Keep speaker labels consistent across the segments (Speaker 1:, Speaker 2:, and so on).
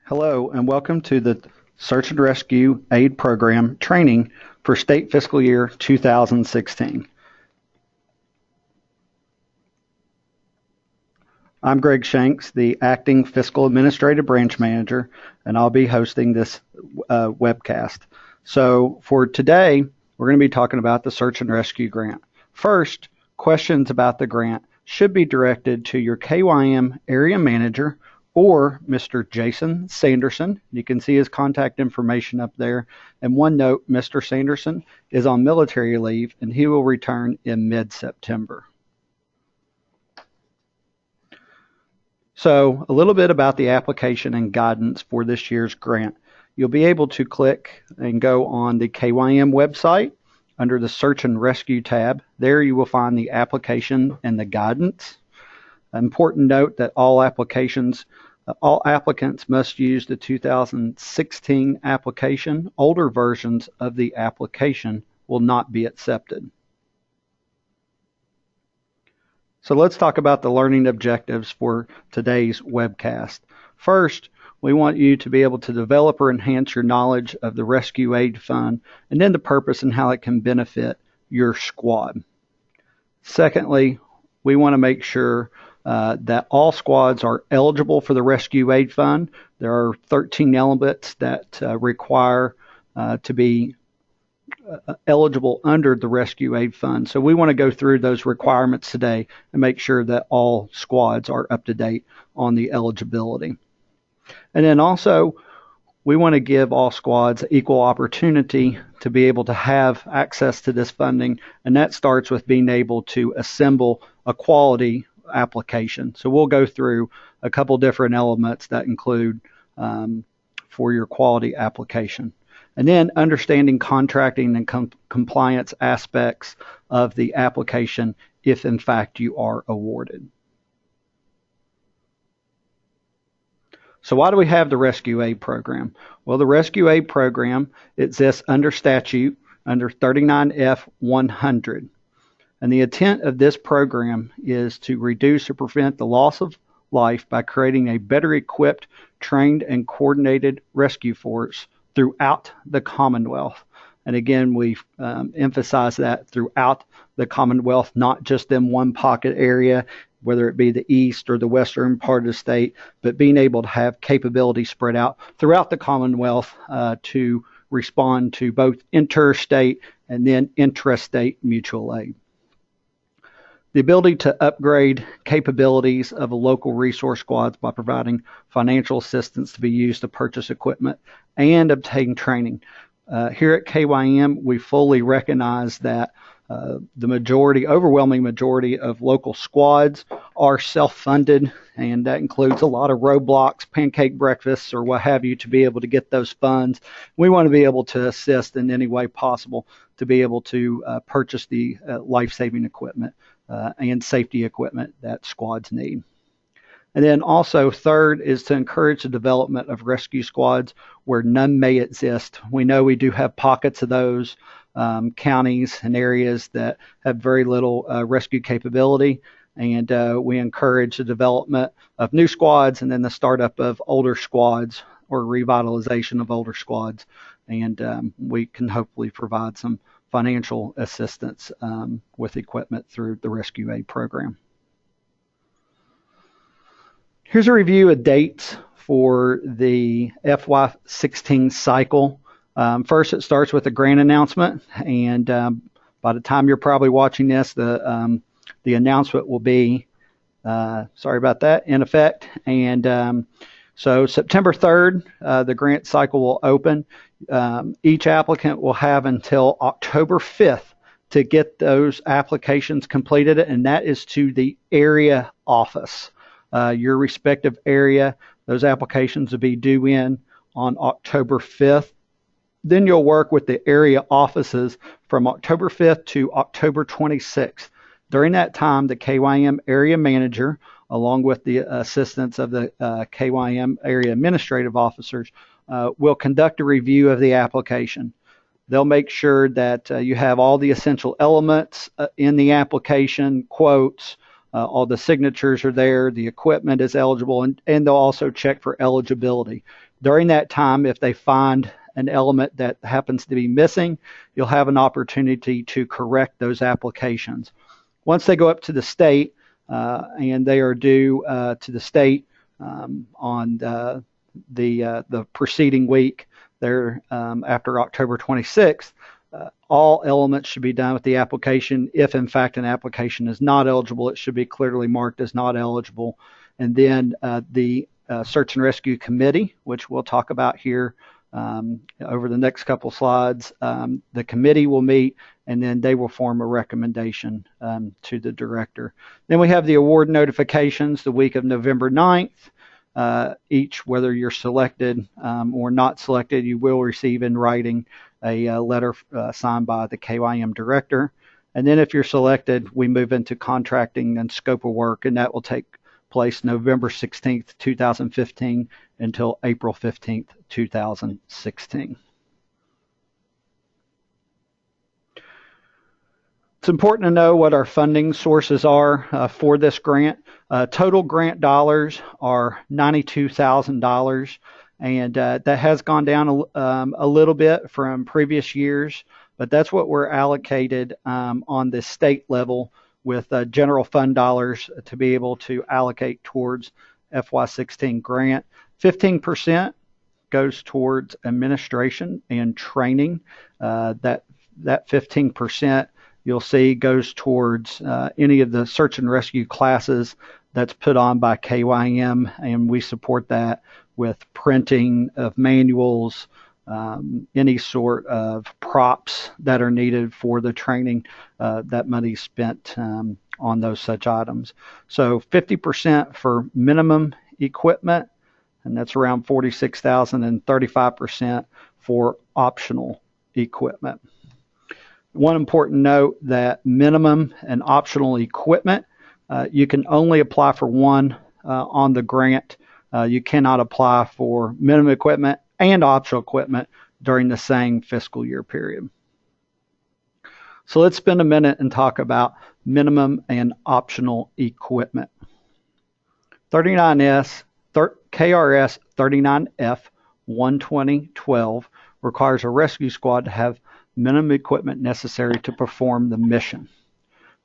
Speaker 1: Hello, and welcome to the Search and Rescue Aid Program training for state fiscal year 2016. I'm Greg Shanks, the Acting Fiscal Administrative Branch Manager, and I'll be hosting this webcast. So for today, we're going to be talking about the Search and Rescue Grant. First, questions about the grant should be directed to your KYM Area Manager or Mr. Jason Sanderson. You can see his contact information up there. And one note, Mr. Sanderson is on military leave and he will return in mid-September. So a little bit about the application and guidance for this year's grant. You'll be able to click and go on the KYM website under the Search and Rescue tab. There you will find the application and the guidance. Important note that all applicants must use the 2016 application. Older versions of the application will not be accepted. So let's talk about the learning objectives for today's webcast. First, we want you to be able to develop or enhance your knowledge of the Rescue Aid Fund and then the purpose and how it can benefit your squad. Secondly, we want to make sure that all squads are eligible for the Rescue Aid Fund. There are 13 elements that require to be eligible under the Rescue Aid Fund. So we want to go through those requirements today and make sure that all squads are up to date on the eligibility. And then also, we want to give all squads equal opportunity to be able to have access to this funding, and that starts with being able to assemble a quality application. So we'll go through a couple different elements that include for your quality application. And then understanding contracting and compliance aspects of the application if in fact you are awarded. So why do we have the Rescue Aid Program? Well, the Rescue Aid Program exists under statute under 39F 100. And the intent of this program is to reduce or prevent the loss of life by creating a better equipped, trained, and coordinated rescue force throughout the Commonwealth. And again, we emphasize that throughout the Commonwealth, not just in one pocket area, whether it be the east or the western part of the state, but being able to have capability spread out throughout the Commonwealth to respond to both interstate and then intrastate mutual aid. The ability to upgrade capabilities of a local resource squads by providing financial assistance to be used to purchase equipment and obtain training. Here at KYM, we fully recognize that the overwhelming majority of local squads are self-funded, and that includes a lot of roadblocks, pancake breakfasts, or what have you to be able to get those funds. We want to be able to assist in any way possible to be able to purchase the life-saving equipment and safety equipment that squads need. And then also third is to encourage the development of rescue squads where none may exist. We know we do have pockets of those counties and areas that have very little rescue capability, and we encourage the development of new squads and then the startup of older squads or revitalization of older squads, and we can hopefully provide some financial assistance with equipment through the Rescue Aid Program. Here's a review of dates for the FY16 cycle. First, it starts with a grant announcement, and by the time you're probably watching this, the announcement will be, sorry about that, in effect. And so September 3rd, the grant cycle will open. Each applicant will have until October 5th to get those applications completed, and that is to the area office. Your respective area, those applications will be due in on October 5th. Then you'll work with the area offices from October 5th to October 26th. During that time, the KYM area manager, along with the assistance of the KYM area administrative officers, will conduct a review of the application. They'll make sure that you have all the essential elements in the application, quotes, all the signatures are there, the equipment is eligible, and they'll also check for eligibility. During that time, if they find an element that happens to be missing, you'll have an opportunity to correct those applications. Once they go up to the state, and they are due to the state on the preceding week, there after October 26th, all elements should be done with the application. If in fact an application is not eligible, it should be clearly marked as not eligible. And then the Search and Rescue Committee, which we'll talk about here over the next couple slides, the committee will meet, and then they will form a recommendation to the director. Then we have the award notifications the week of November 9th. Each, whether you're selected or not selected, you will receive in writing a letter signed by the KYM director. And then if you're selected, we move into contracting and scope of work, and that will take place November 16th, 2015 until April 15th, 2016. It's important to know what our funding sources are for this grant. Total grant dollars are $92,000, and that has gone down a little bit from previous years, but that's what we're allocated on the state level with general fund dollars to be able to allocate towards FY16 grant. 15% goes towards administration and training. That 15% you'll see goes towards any of the search and rescue classes that's put on by KYM, and we support that with printing of manuals, any sort of props that are needed for the training. That money's spent on those such items. So 50% for minimum equipment, and that's around $46,000, and 35% for optional equipment. One important note that minimum and optional equipment, you can only apply for one on the grant. You cannot apply for minimum equipment and optional equipment during the same fiscal year period. So let's spend a minute and talk about minimum and optional equipment. KRS 39F 12012 requires a rescue squad to have minimum equipment necessary to perform the mission.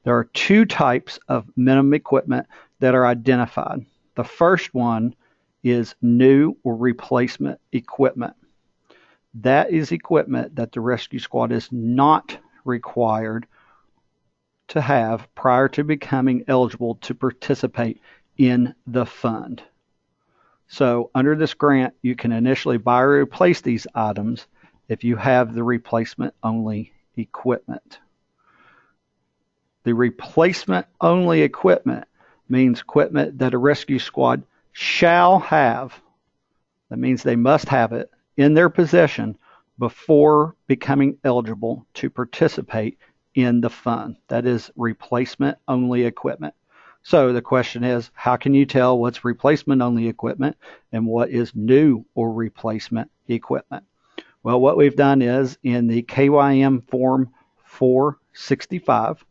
Speaker 1: There are two types of minimum equipment that are identified. The first one is new or replacement equipment. That is equipment that the rescue squad is not required to have prior to becoming eligible to participate in the fund. So under this grant, you can initially buy or replace these items if you have the replacement only equipment. The replacement only equipment means equipment that a rescue squad shall have. That means they must have it in their possession before becoming eligible to participate in the fund. That is replacement only equipment. So the question is, how can you tell what's replacement only equipment and what is new or replacement equipment? Well, what we've done is in the KYM form 465,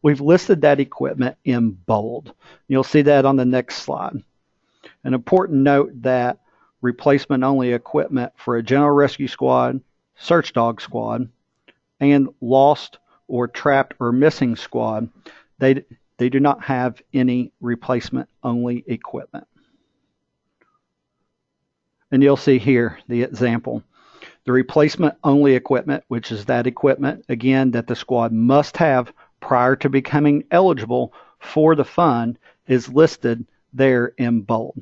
Speaker 1: we've listed that equipment in bold. You'll see that on the next slide. An important note that replacement only equipment for a general rescue squad, search dog squad, and lost or trapped or missing squad, they do not have any replacement only equipment. And you'll see here the example. The replacement only equipment, which is that equipment, again, that the squad must have prior to becoming eligible for the fund, is listed there in bold.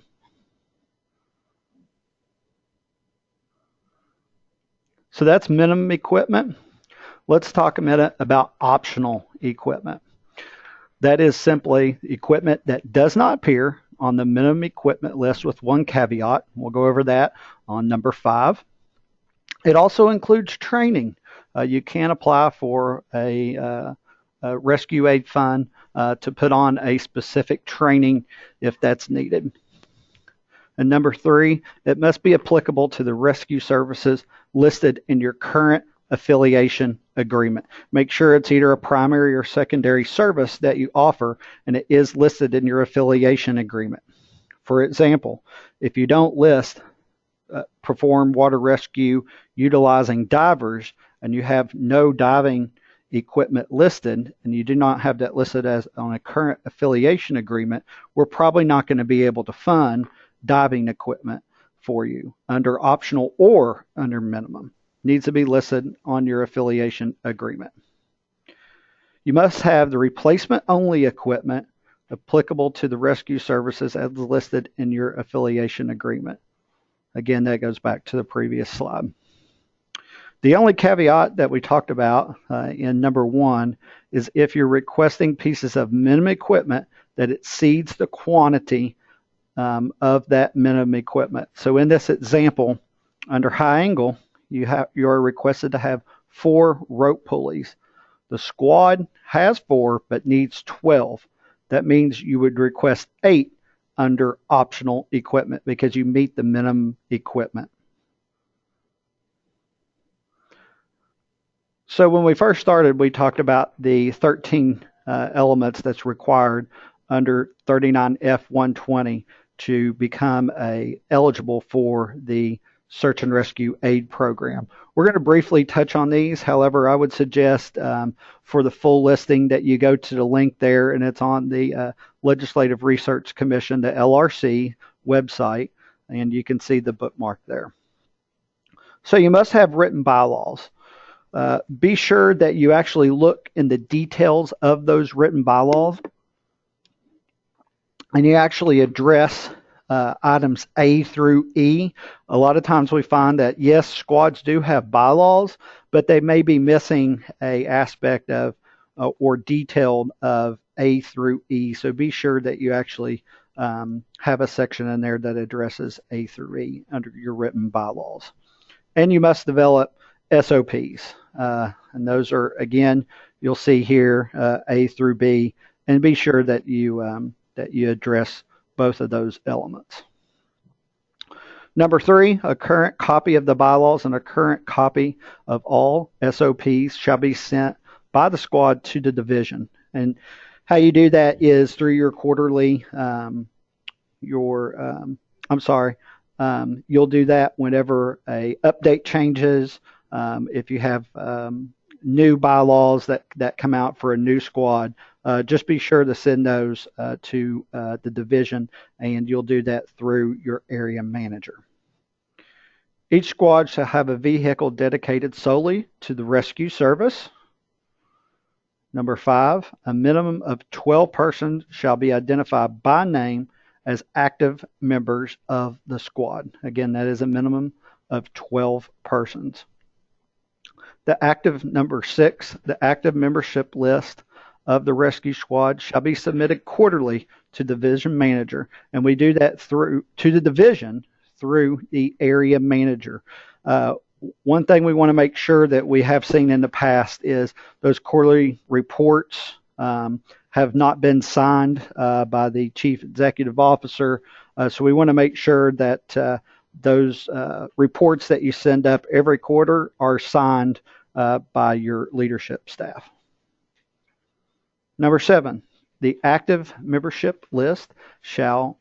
Speaker 1: So that's minimum equipment. Let's talk a minute about optional equipment. That is simply equipment that does not appear on the minimum equipment list with one caveat. We'll go over that on number 5. It also includes training. You can apply for a rescue aid fund to put on a specific training if that's needed. And number 3, it must be applicable to the rescue services listed in your current affiliation agreement. Make sure it's either a primary or secondary service that you offer, and it is listed in your affiliation agreement. For example, if you don't list perform water rescue utilizing divers and you have no diving equipment listed and you do not have that listed as on a current affiliation agreement, we're probably not going to be able to fund diving equipment for you under optional or under minimum. Needs to be listed on your affiliation agreement. You must have the replacement only equipment applicable to the rescue services as listed in your affiliation agreement. Again, that goes back to the previous slide. The only caveat that we talked about in number 1 is if you're requesting pieces of minimum equipment that exceeds the quantity of that minimum equipment. So in this example, under high angle, you are requested to have 4 rope pulleys. The squad has 4 but needs 12. That means you would request 8 under optional equipment because you meet the minimum equipment. So when we first started, we talked about the 13 elements that's required under 39F120 to become eligible for the Search and Rescue Aid Program. We're going to briefly touch on these. However, I would suggest for the full listing that you go to the link there, and it's on the Legislative Research Commission, the LRC website, and you can see the bookmark there. So you must have written bylaws. Be sure that you actually look in the details of those written bylaws and you actually address items A through E. A lot of times we find that, yes, squads do have bylaws, but they may be missing an aspect of or detailed of A through E. So be sure that you actually have a section in there that addresses A through E under your written bylaws. And you must develop SOPs. And those are, again, you'll see here A through B, and be sure that you address both of those elements. Number 3, a current copy of the bylaws and a current copy of all SOPs shall be sent by the squad to the division. And how you do that is through your quarterly, you'll do that whenever a update changes. If you have new bylaws that come out for a new squad, just be sure to send those to the division, and you'll do that through your area manager. Each squad shall have a vehicle dedicated solely to the rescue service. Number 5, a minimum of 12 persons shall be identified by name as active members of the squad. Again, that is a minimum of 12 persons. Number 6, the active membership list of the rescue squad shall be submitted quarterly to the division manager, and we do that to the division through the area manager. One thing we want to make sure that we have seen in the past is those quarterly reports have not been signed by the chief executive officer, so we want to make sure that those reports that you send up every quarter are signed by your leadership staff. Number 7, the active membership list shall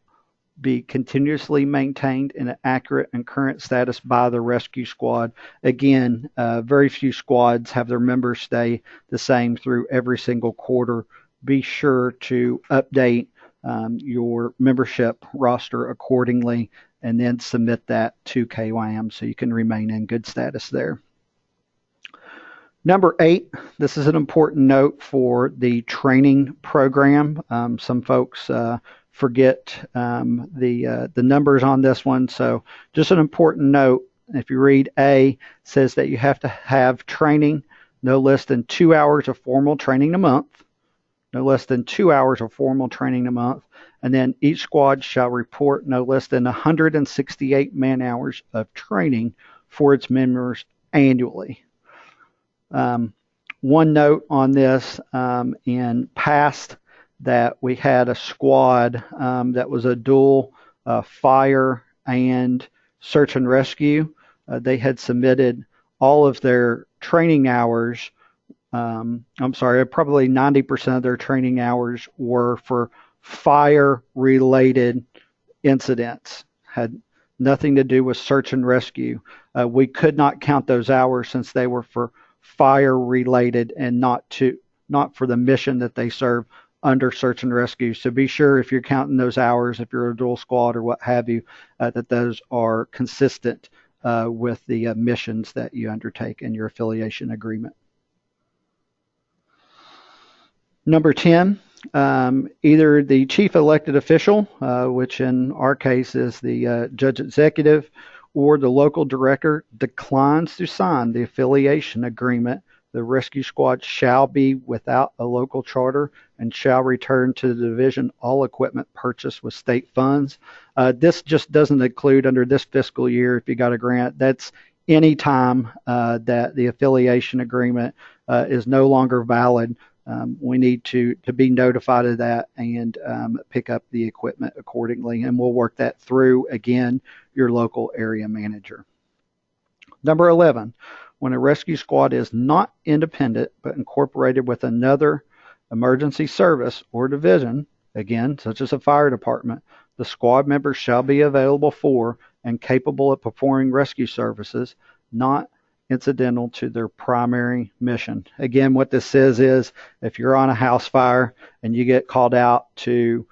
Speaker 1: be continuously maintained in an accurate and current status by the rescue squad. Again, very few squads have their members stay the same through every single quarter. Be sure to update your membership roster accordingly and then submit that to KYM so you can remain in good status there. Number 8, this is an important note for the training program. Some folks forget the numbers on this one, so just an important note. If you read A, it says that you have to have training no less than 2 hours of formal training a month, no less than 2 hours of formal training a month, and then each squad shall report no less than 168 man-hours of training for its members annually. One note on this, in past that we had a squad that was a dual fire and search and rescue. They had submitted all of their training hours, probably 90% of their training hours were for fire-related incidents, had nothing to do with search and rescue. We could not count those hours since they were for fire-related and not for the mission that they serve under search and rescue. So be sure if you're counting those hours, if you're a dual squad or what have you, that those are consistent with the missions that you undertake in your affiliation agreement. Number 10, either the chief elected official, which in our case is the judge executive, or the local director declines to sign the affiliation agreement, the rescue squad shall be without a local charter and shall return to the division all equipment purchased with state funds. This just doesn't include under this fiscal year if you got a grant. That's any time that the affiliation agreement is no longer valid. We need to be notified of that and pick up the equipment accordingly, and we'll work that through, again, your local area manager. Number 11, when a rescue squad is not independent but incorporated with another emergency service or division, again, such as a fire department, the squad members shall be available for and capable of performing rescue services, not incidental to their primary mission. Again, what this says is if you're on a house fire and you get called out to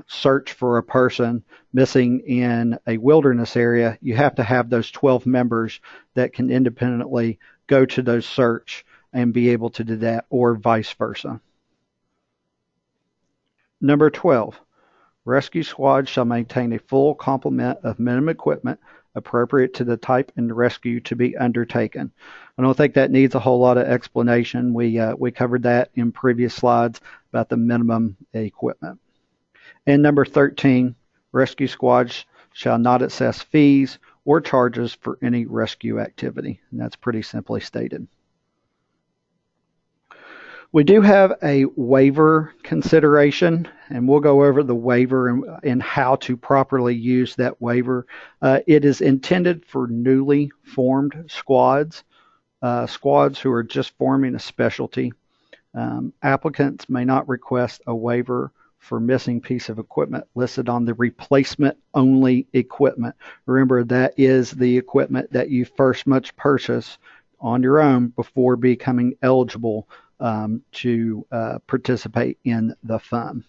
Speaker 1: search for a person missing in a wilderness area, you have to have those 12 members that can independently go to those search and be able to do that, or vice versa. Number 12, rescue squads shall maintain a full complement of minimum equipment appropriate to the type and rescue to be undertaken. I don't think that needs a whole lot of explanation. We covered that in previous slides about the minimum equipment. And number 13, rescue squads shall not assess fees or charges for any rescue activity. And that's pretty simply stated. We do have a waiver consideration, and we'll go over the waiver and how to properly use that waiver. It is intended for newly formed squads, squads who are just forming a specialty. Applicants may not request a waiver for missing piece of equipment listed on the replacement only equipment. Remember, that is the equipment that you first must purchase on your own before becoming eligible to participate in the fund.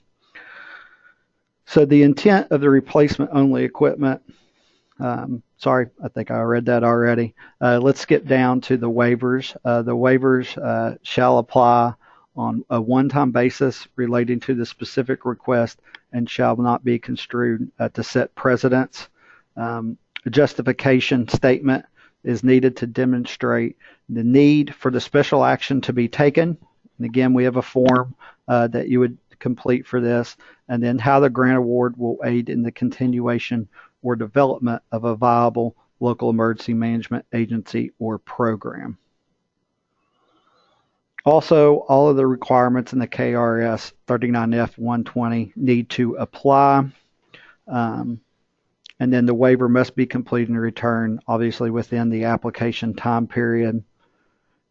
Speaker 1: So the intent of the replacement only equipment, sorry, I think I read that already. Let's skip down to the waivers. The waivers shall apply on a one-time basis relating to the specific request and shall not be construed to set precedents. A justification statement is needed to demonstrate the need for the special action to be taken. And again, we have a form that you would complete for this, and then how the grant award will aid in the continuation or development of a viable local emergency management agency or program. Also, all of the requirements in the KRS 39F120 need to apply. And then the waiver must be completed and returned, obviously, within the application time period.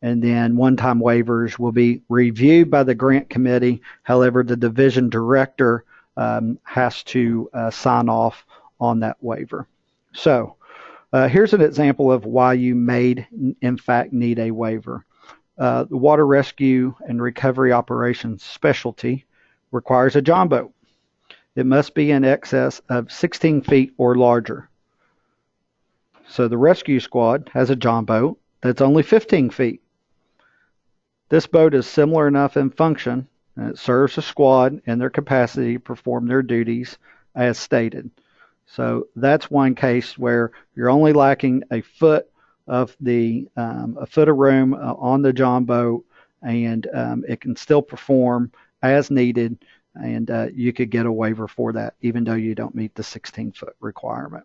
Speaker 1: And then one-time waivers will be reviewed by the grant committee. However, the division director has to sign off on that waiver. So here's an example of why you may, in fact, need a waiver. The water rescue and recovery operations specialty requires a john boat. It must be in excess of 16 feet or larger. So the rescue squad has a john boat that's only 15 feet. This boat is similar enough in function, and it serves the squad in their capacity to perform their duties as stated. So that's one case where you're only lacking a foot of room on the john boat, and it can still perform as needed, and you could get a waiver for that, even though you don't meet the 16-foot requirement.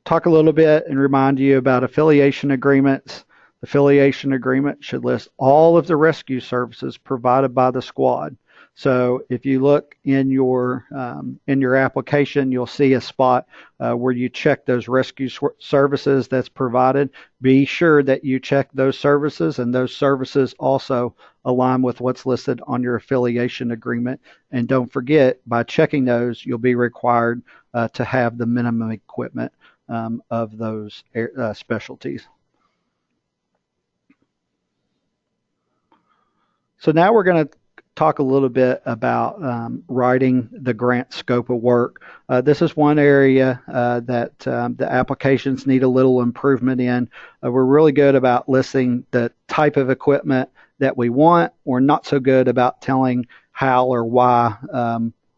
Speaker 1: Talk a little bit and remind you about affiliation agreements. The affiliation agreement should list all of the rescue services provided by the squad. So if you look in your application, you'll see a spot where you check those rescue services that's provided. Be sure that you check those services, and those services also align with what's listed on your affiliation agreement. And don't forget, by checking those, you'll be required to have the minimum equipment of those specialties. So now we're going to talk a little bit about writing the grant scope of work. This is one area that the applications need a little improvement in. We're really good about listing the type of equipment that we want. We're not so good about telling how or why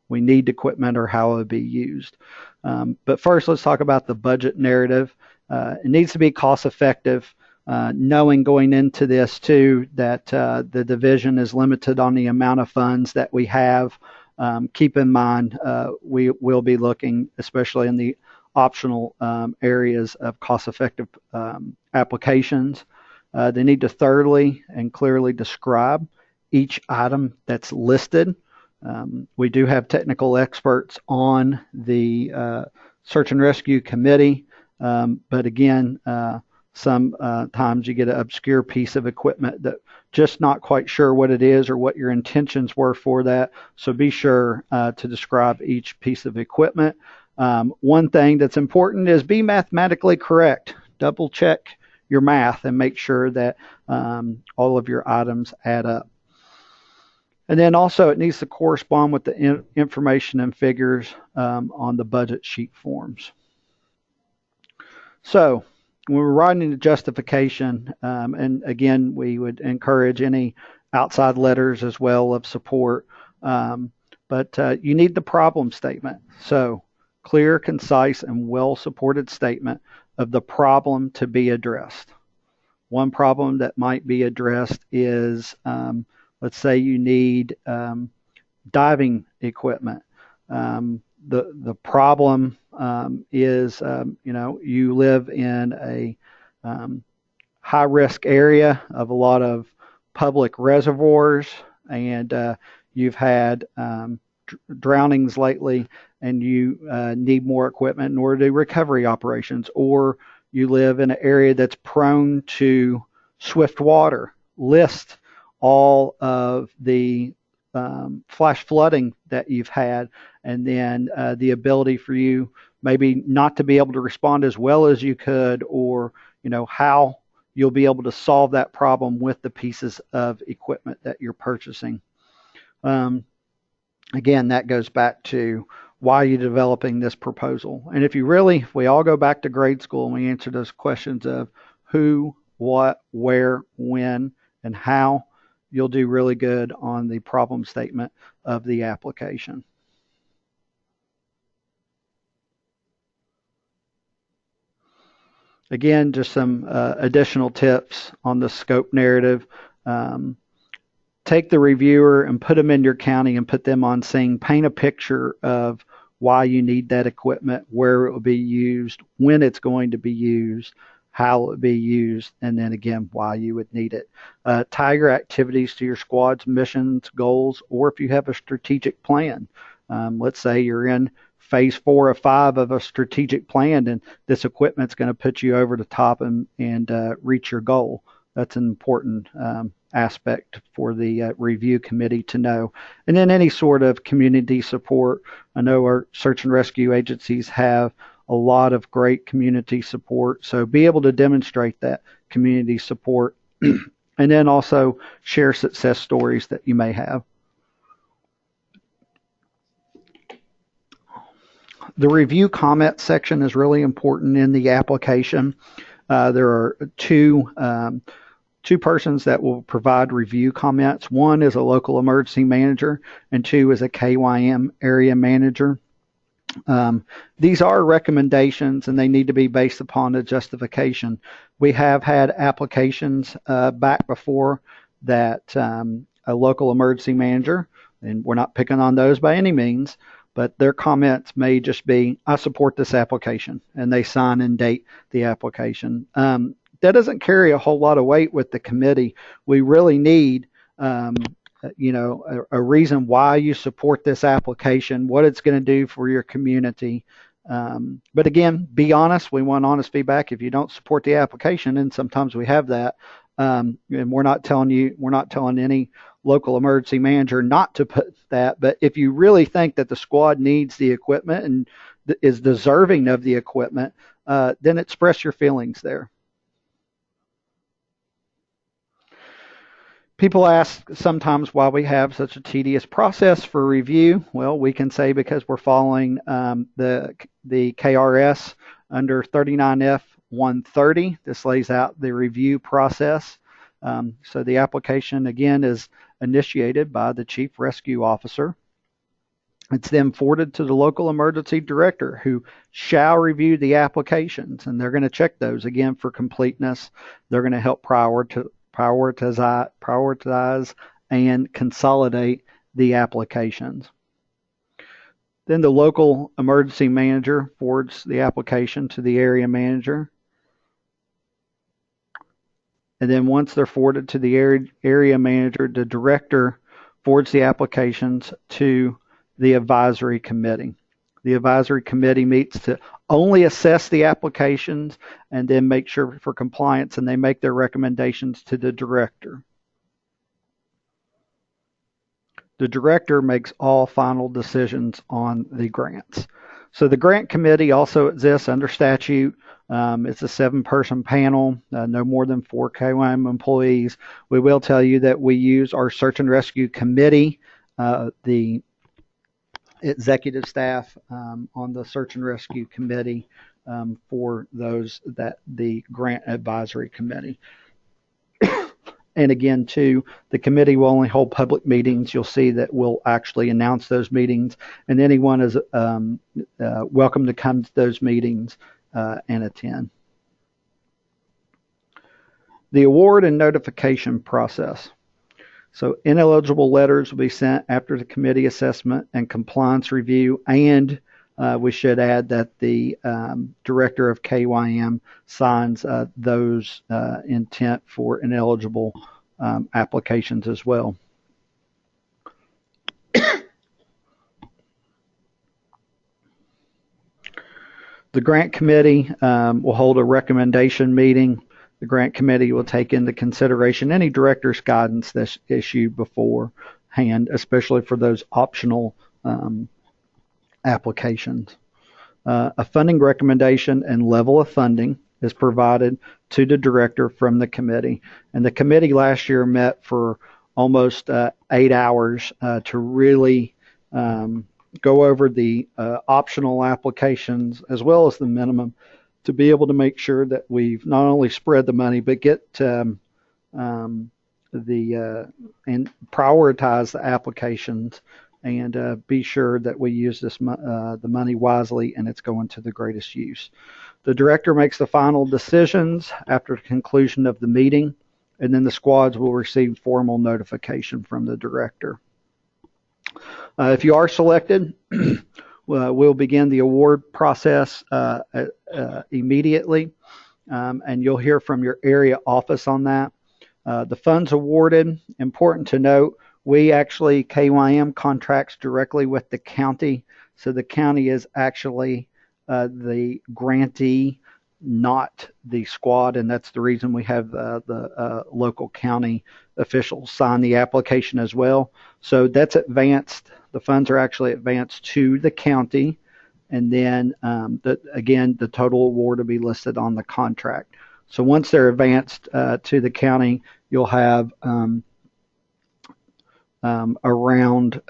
Speaker 1: we need equipment or how it would be used. But first, let's talk about the budget narrative. It needs to be cost effective. Knowing going into this too that the division is limited on the amount of funds that we have. Keep in mind we will be looking, especially in the optional areas of cost-effective applications. They need to thoroughly and clearly describe each item that's listed. We do have technical experts on the search and rescue committee, but again, sometimes you get an obscure piece of equipment that just not quite sure what it is or what your intentions were for that. So be sure to describe each piece of equipment. One thing that's important is be mathematically correct. Double check your math and make sure that all of your items add up. And then also it needs to correspond with the information and figures on the budget sheet forms. So when we're writing the justification, and again, we would encourage any outside letters as well of support, but you need the problem statement. So clear, concise, and well-supported statement of the problem to be addressed. One problem that might be addressed is, let's say you need diving equipment. The problem is, you live in a high-risk area of a lot of public reservoirs, and you've had drownings lately, and you need more equipment in order to do recovery operations, or you live in an area that's prone to swift water. List all of the flash flooding that you've had, and then the ability for you maybe not to be able to respond as well as you could, or how you'll be able to solve that problem with the pieces of equipment that you're purchasing. Again, that goes back to why you're developing this proposal. And if we all go back to grade school and we answer those questions of who, what, where, when, and how, you'll do really good on the problem statement of the application. Again, just some additional tips on the scope narrative. Take the reviewer and put them in your county and put them on scene. Paint a picture of why you need that equipment, where it will be used, when it's going to be used, how it will be used, and then again, why you would need it. Tie your activities to your squad's missions, goals, or if you have a strategic plan. Let's say you're in phase 4 or 5 of a strategic plan, and this equipment's going to put you over the top and reach your goal. That's an important aspect for the review committee to know. And then any sort of community support. I know our search and rescue agencies have a lot of great community support, so be able to demonstrate that community support. And then also share success stories that you may have. The review comment section is really important in the application. There are two persons that will provide review comments. One is a local emergency manager, and 2 is a KYM area manager. These are recommendations, and they need to be based upon a justification. We have had applications back before that a local emergency manager, and we're not picking on those by any means, but their comments may just be, I support this application, and they sign and date the application. That doesn't carry a whole lot of weight with the committee. We really need a reason why you support this application, what it's going to do for your community. But again, be honest. We want honest feedback. If you don't support the application, and sometimes we have that, and we're not telling any local emergency manager not to put that. But if you really think that the squad needs the equipment and is deserving of the equipment, then express your feelings there. People ask sometimes why we have such a tedious process for review. Well, we can say because we're following the KRS under 39F 130. This lays out the review process. So the application, again, is initiated by the Chief Rescue Officer. It's then forwarded to the local emergency director, who shall review the applications, and they're going to check those again for completeness. They're going to help prioritize and consolidate the applications. Then the local emergency manager forwards the application to the area manager. And then once they're forwarded to the area manager, the director forwards the applications to the advisory committee. The advisory committee meets to only assess the applications and then make sure for compliance, and they make their recommendations to the director. The director makes all final decisions on the grants. So the grant committee also exists under statute. It's a 7-person panel, no more than 4 KYM employees. We will tell you that we use our search and rescue committee, the executive staff on the search and rescue committee for the grant advisory committee. And again, too, the committee will only hold public meetings. You'll see that we'll actually announce those meetings, and anyone is welcome to come to those meetings and attend. The award and notification process. So ineligible letters will be sent after the committee assessment and compliance review, and we should add that the director of KYM signs those intent for ineligible applications as well. The grant committee will hold a recommendation meeting. The grant committee will take into consideration any director's guidance that's issued beforehand, especially for those optional applications. A funding recommendation and level of funding is provided to the director from the committee. And the committee last year met for almost 8 hours to really go over the optional applications as well as the minimum, to be able to make sure that we've not only spread the money, but get and prioritize the applications and be sure that we use the money wisely and it's going to the greatest use. The director makes the final decisions after the conclusion of the meeting, and then the squads will receive formal notification from the director. If you are selected, we'll begin the award process immediately, and you'll hear from your area office on that. The funds awarded, important to note, we actually, KYM contracts directly with the county, so the county is actually the grantee, not the squad, and that's the reason we have the local county officials sign the application as well. So that's advanced. The funds are actually advanced to the county, and then again, the total award will be listed on the contract. So once they're advanced to the county, you'll have around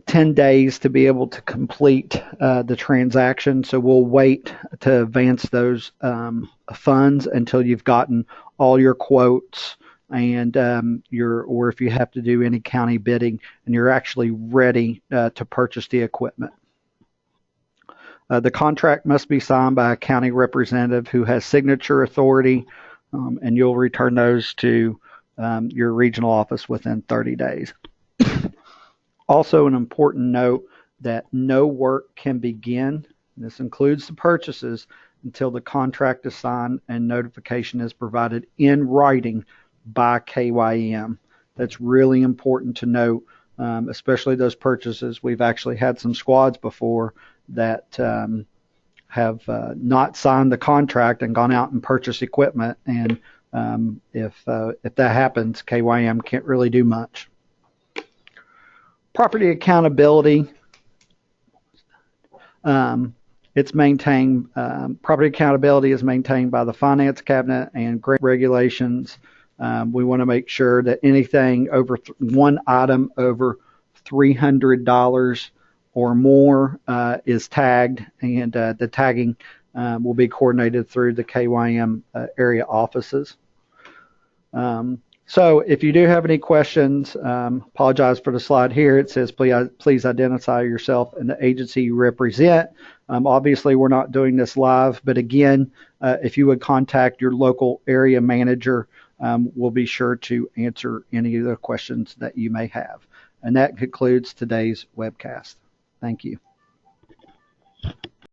Speaker 1: 10 days to be able to complete the transaction. So we'll wait to advance those funds until you've gotten all your quotes and or if you have to do any county bidding and you're actually ready to purchase the equipment. The contract must be signed by a county representative who has signature authority, and you'll return those to your regional office within 30 days. Also, an important note that no work can begin, this includes the purchases, until the contract is signed and notification is provided in writing by KYM. That's really important to note, especially those purchases. We've actually had some squads before that have not signed the contract and gone out and purchased equipment, and if that happens, KYM can't really do much. Property accountability. It's maintained. Property accountability is maintained by the Finance Cabinet and grant regulations. We want to make sure that anything over one item over $300 or more is tagged, and the tagging will be coordinated through the KYM area offices. So if you do have any questions, apologize for the slide here. It says, please identify yourself and the agency you represent. Obviously, we're not doing this live, but again, if you would contact your local area manager, we'll be sure to answer any of the questions that you may have. And that concludes today's webcast. Thank you.